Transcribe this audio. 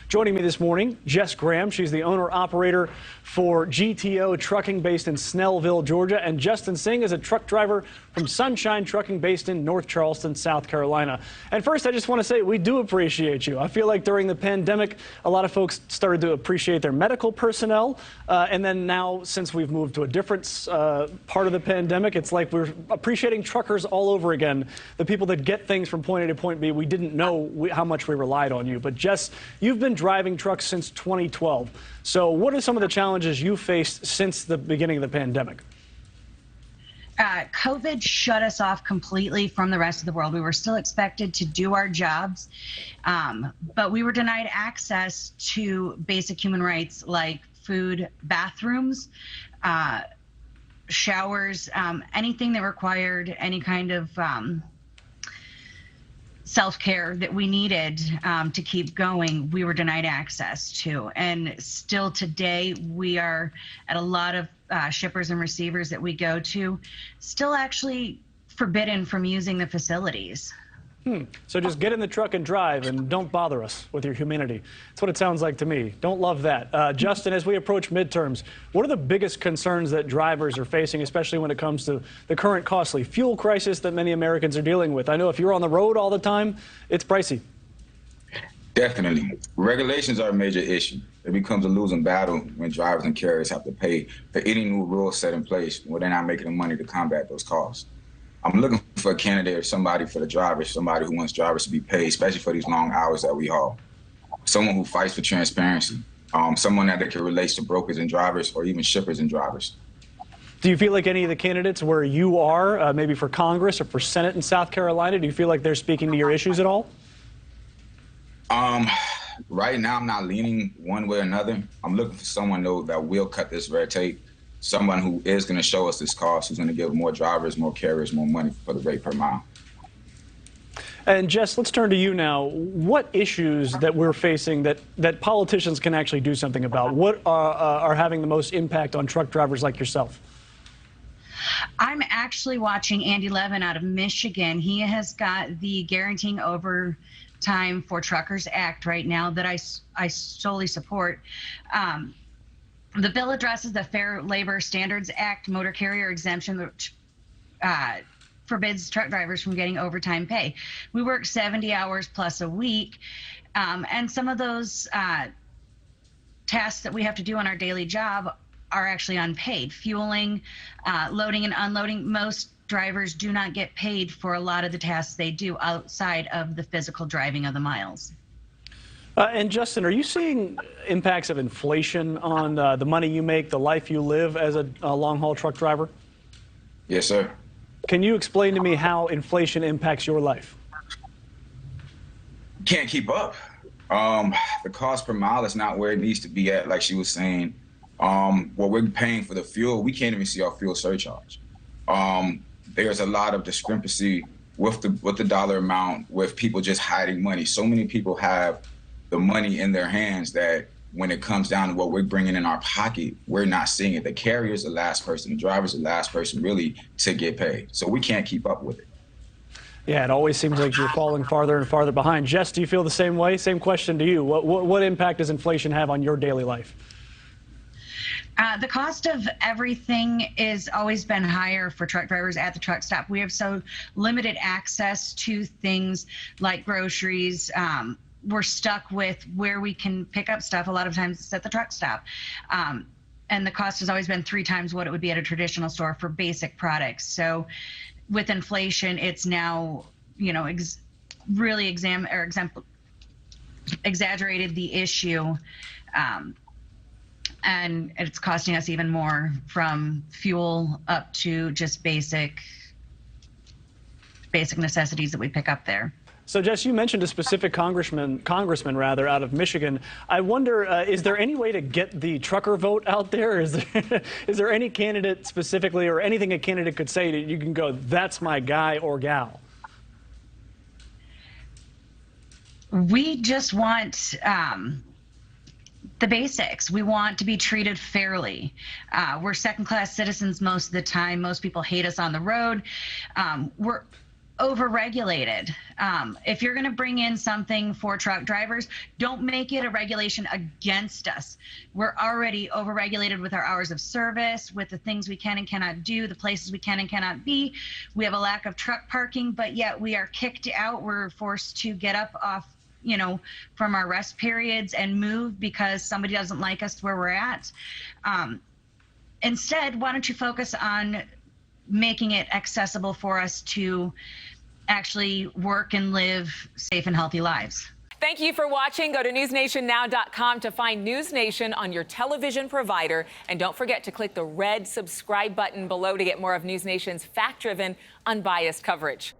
Joining me this morning, Jess Graham. She's the owner-operator for GTO Trucking based in Snellville, Georgia. And Justin Singh is a truck driver from Sunshine Trucking based in North Charleston, South Carolina. And first, I just want to say we do appreciate you. I feel like during the pandemic, a lot of folks started to appreciate their medical personnel. And then now, since we've moved to a different part of the pandemic, it's like we're appreciating truckers all over again. The people that get things from point A to point B. We didn't know how much we relied on you. But Jess, you've been driving trucks since 2012. So what are some of the challenges you faced since the beginning of the pandemic? COVID shut us off completely from the rest of the world. We were still expected to do our jobs, but we were denied access to basic human rights like food, bathrooms, showers, anything that required any kind of self-care that we needed to keep going, we were denied access to. And still today, we are at a lot of shippers and receivers that we go to, still actually forbidden from using the facilities. So just get in the truck and drive and don't bother us with your humanity. That's what it sounds like to me. Don't love that. Justin, as we approach midterms, what are the biggest concerns that drivers are facing, especially when it comes to the current costly fuel crisis that many Americans are dealing with? I know if you're on the road all the time, it's pricey. Definitely. Regulations are a major issue. It becomes a losing battle when drivers and carriers have to pay for any new rules set in place when they're not making the money to combat those costs. I'm looking for a candidate or somebody for the drivers, somebody who wants drivers to be paid, especially for these long hours that we haul. Someone who fights for transparency, someone that can relate to brokers and drivers or even shippers and drivers. Do you feel like any of the candidates where you are, maybe for Congress or for Senate in South Carolina, do you feel like they're speaking to your issues at all? Right now, I'm not leaning one way or another. I'm looking for someone, though, that will cut this red tape. Someone who is going to show us this cost, who's going to give more drivers, more carriers, more money for the rate per mile. And Jess, let's turn to you now. What issues that we're facing that politicians can actually do something about? What are having the most impact on truck drivers like yourself? I'm actually watching Andy Levin out of Michigan. He has got the Guaranteeing Overtime for Truckers Act right now that I solely support. The bill addresses the Fair Labor Standards Act motor carrier exemption, which forbids truck drivers from getting overtime pay. We work 70 hours plus a week, and some of those tasks that we have to do on our daily job are actually unpaid. Fueling, loading and unloading. Most drivers do not get paid for a lot of the tasks they do outside of the physical driving of the miles. And Justin, are you seeing impacts of inflation on the money you make, the life you live as a long-haul truck driver? Yes, sir. Can you explain to me how inflation impacts your life? Can't keep up. The cost per mile is not where it needs to be at, like she was saying. What we're paying for the fuel, we can't even see our fuel surcharge. There's a lot of discrepancy with the dollar amount, with people just hiding money. So many people have the money in their hands that when it comes down to what we're bringing in our pocket, we're not seeing it. The carrier's the last person, the driver's the last person really to get paid. So we can't keep up with it. Yeah, it always seems like you're falling farther and farther behind. Jess, do you feel the same way? Same question to you. What impact does inflation have on your daily life? The cost of everything is always been higher for truck drivers at the truck stop. We have so limited access to things like groceries. We're stuck with where we can pick up stuff. A lot of times it's at the truck stop. And the cost has always been 3 times what it would be at a traditional store for basic products. So with inflation, it's now, really exaggerated the issue. And it's costing us even more, from fuel up to just basic necessities that we pick up there. So, Jess, you mentioned a specific congressman out of Michigan. I wonder, is there any way to get the trucker vote out there? Is there any candidate specifically, or anything a candidate could say that you can go, that's my guy or gal? We just want the basics. We want to be treated fairly. We're second-class citizens most of the time. Most people hate us on the road. overregulated. If you're going to bring in something for truck drivers, don't make it a regulation against us. We're already overregulated with our hours of service, with the things we can and cannot do, the places we can and cannot be. We have a lack of truck parking, but yet we are kicked out. We're forced to get up off, from our rest periods and move because somebody doesn't like us where we're at. Instead, why don't you focus on making it accessible for us to actually work and live safe and healthy lives. Thank you for watching. Go to newsnationnow.com to find News Nation on your television provider. And don't forget to click the red subscribe button below to get more of News Nation's fact-driven, unbiased coverage.